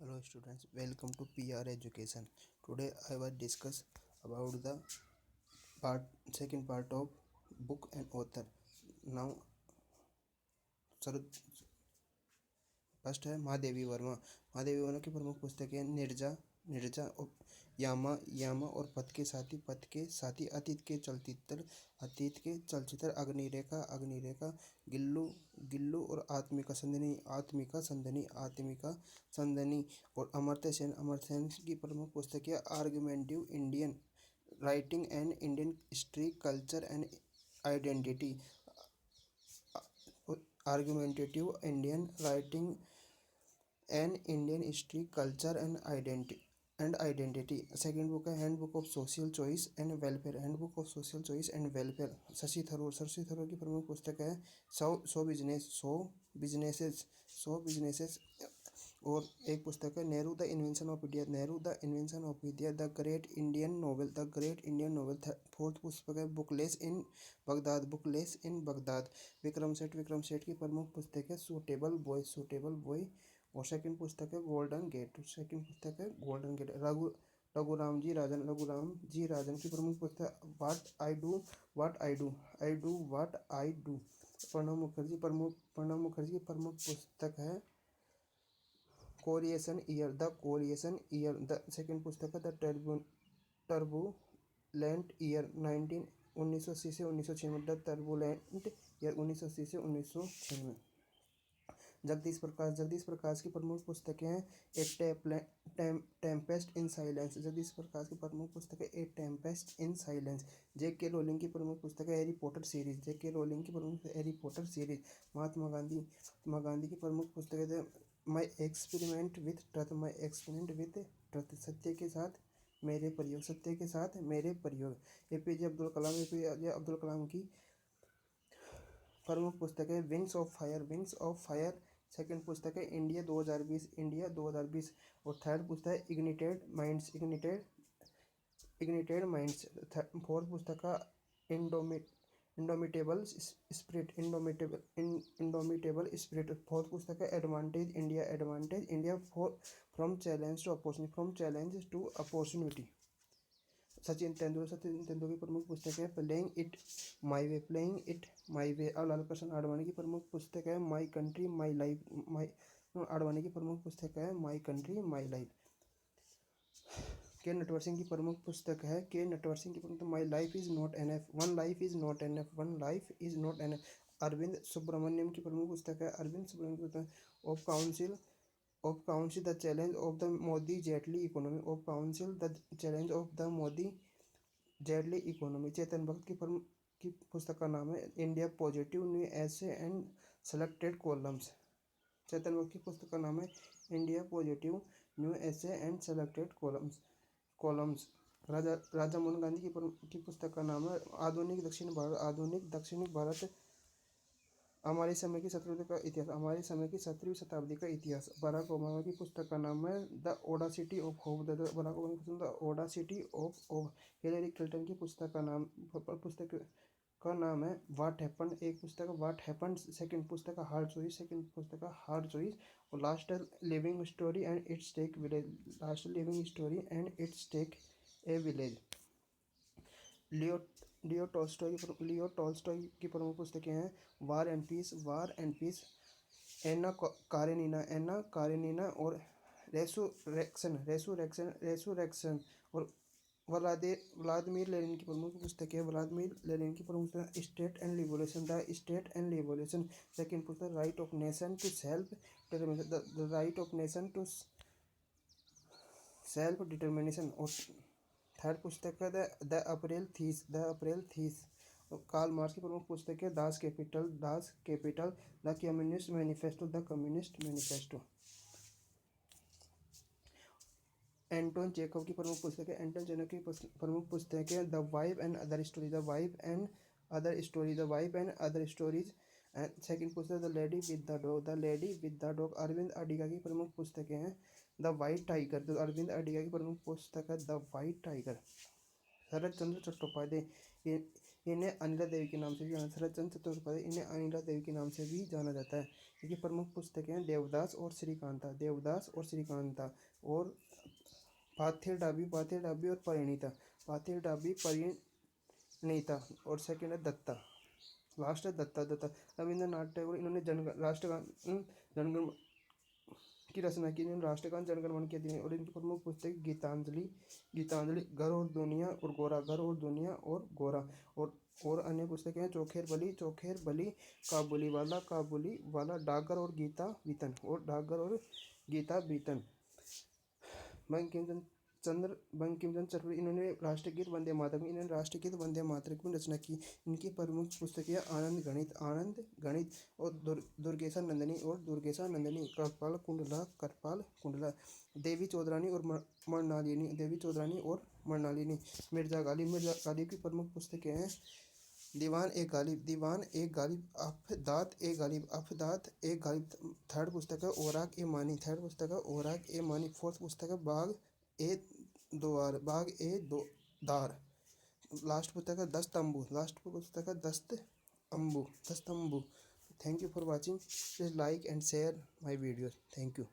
Hello students, welcome to PR Education. Today I will discuss about the second part of book and author. Now, sir first है महादेवी वर्मा। महादेवी वर्मा की प्रमुख पुस्तकें निर्जा निर्जा यामा यामा और पथ के साथी अतीत के चलचित्र अग्निरेखा गिल्लू गिल्लू और आत्मिका संदनी और अमर्त्य सेन की प्रमुख पुस्तकें argumentative Indian writing and Indian history culture and identity argumentative Indian writing an Indian history culture and identity. Second book है handbook of social choice and welfare Shashi Tharoor की प्रमुख पुस्तक है सौ बिजनेसेस और एक पुस्तक है Nehru the invention of India the great Indian novel. Fourth पुस्तक है बुकलेस इन बगदाद। विक्रम सेठ की प्रमुख पुस्तक है सूटेबल बॉय और सेकंड पुस्तक है गोल्डन गेट। रघुराम जी राजन की प्रमुख पुस्तक what I do. Pranab Mukherjee की प्रमुख पुस्तक है कोरिएशन ईयर। द सेकंड पुस्तक है द टर्बुलेंट ईयर 1980 से 1996। द टर्बुलेंट ईयर 1980 से 1996। जगदीश प्रकाश की प्रमुख पुस्तकें हैं tempest in silence. Jagdish Prakash की प्रमुख पुस्तक है a tempest in silence. JK Rowling की प्रमुख पुस्तक है Harry Potter series. Mahatma Gandhi की प्रमुख पुस्तक है माई एक्सपेरिमेंट विथ ट्रथ। सत्य के साथ मेरे प्रयोग। एपीजे अब्दुल कलाम की प्रमुख पुस्तक है विंग्स ऑफ फायर। सेकंड पुस्तक है इंडिया 2020 और थर्ड पुस्तक है इग्निटेड माइंड्स। फोर्थ पुस्तक का इंडोमिटेबल स्पिरिट। फोर्थ पुस्तक है advantage India from challenge to opportunity. Sachin Tendulkar की प्रमुख पुस्तक है प्लेइंग इट माई वे। और लाल कृष्ण आडवाणी की प्रमुख पुस्तक है my country my life. Advani की प्रमुख पुस्तक है माई कंट्री माई लाइफ। के नटवर सिंह की प्रमुख पुस्तक है my life is not enough one life is not enough. Arvind Subramanian की प्रमुख पुस्तक है of counsel the challenge of the Modi Jaitley economy. Chetan Bhagat की पुस्तक का नाम है India positive new essay and selected columns. Chetan Bhagat की पुस्तक का नाम है India positive new essay and selected columns. Raja Mohan Gandhi की पुस्तक का नाम है आधुनिक दक्षिण भारत हमारे समय की 17वीं शताब्दी का इतिहास। बराक ओबामा की पुस्तक का नाम है the audacity of hope. Barack Obama की पुस्तक the audacity of hope. Hillary Clinton की पुस्तक का नाम है व्हाट हैपेंड। एक पुस्तक है व्हाट हैपेंड। सेकंड पुस्तक है हार्ड चॉइस और last living story and it's take a village. Leo Tolstoy की प्रमुख पुस्तकें हैं वार एंड पीस। एना कारेनिना और रेसुरेक्शन और व्लादिमीर लेनिन की प्रमुख पुस्तक है स्टेट एंड रिवोल्यूशन। सेकंड पुस्तक right of nation to self determination और थर्ड पुस्तक है the April theses. Karl Marx की प्रमुख पुस्तक है das Kapital the communist manifesto. Anton Chekhov की प्रमुख पुस्तक है the wife and other stories. Second पुस्तक the lady with the dog. Aravind Adiga की प्रमुख पुस्तकें हैं the white tiger. Aravind Adiga की प्रमुख पुस्तक है द वाइट टाइगर। शरद चंद्र चट्टोपाध्याय इन्हें अनिला देवी के नाम से भी जाना, शरद चंद्र चट्टोपाध्याय इन्हें अनिला देवी के नाम से भी जाना जाता है। इनकी प्रमुख पुस्तकें हैं देवदास और श्रीकांता, देवदास और श्रीकांता, और पाथेर डाबी और परिणीता, पाथेर डाबी परिणीता, और सेकंड है दत्ता, लास्ट है दत्ता। रविंद्रनाथ टैगोर इन्होंने राष्ट्रगान जनगण की रचना की, इन्होंने राष्ट्रगान जनगणमन के दिए, और इनकी प्रमुख पुस्तक गीतांजलि, गीतांजलि, घर और दुनिया और गोरा, घर और दुनिया और गोरा, और अन्य पुस्तकें हैं चोखेर बली, काबुली वाला, डाकघर और गीता वेतन, और डाकघर और गीता वेतन। बंकिम चंद्र चटर्जी इन्होंने राष्ट्रगीत वंदे मातरम, इन्होंने राष्ट्रगीत वंदे मातरम की रचना की। इनकी प्रमुख पुस्तकें आनंद गणित, और दुर्गेशा नंदिनी, करपाल कुंडला, देवी चौधरानी और मृणालिनी, मिर्जा गालिब की प्रमुख पुस्तकें हैं दीवान एक गालिब, अफदात एक गालिब, थर्ड पुस्तक है ओराक ए मानी, फोर्थ पुस्तक है बाग ए दार, लास्ट पुस्तक है दस्त तंबू। Thank you for watching, please like and share my video, thank you.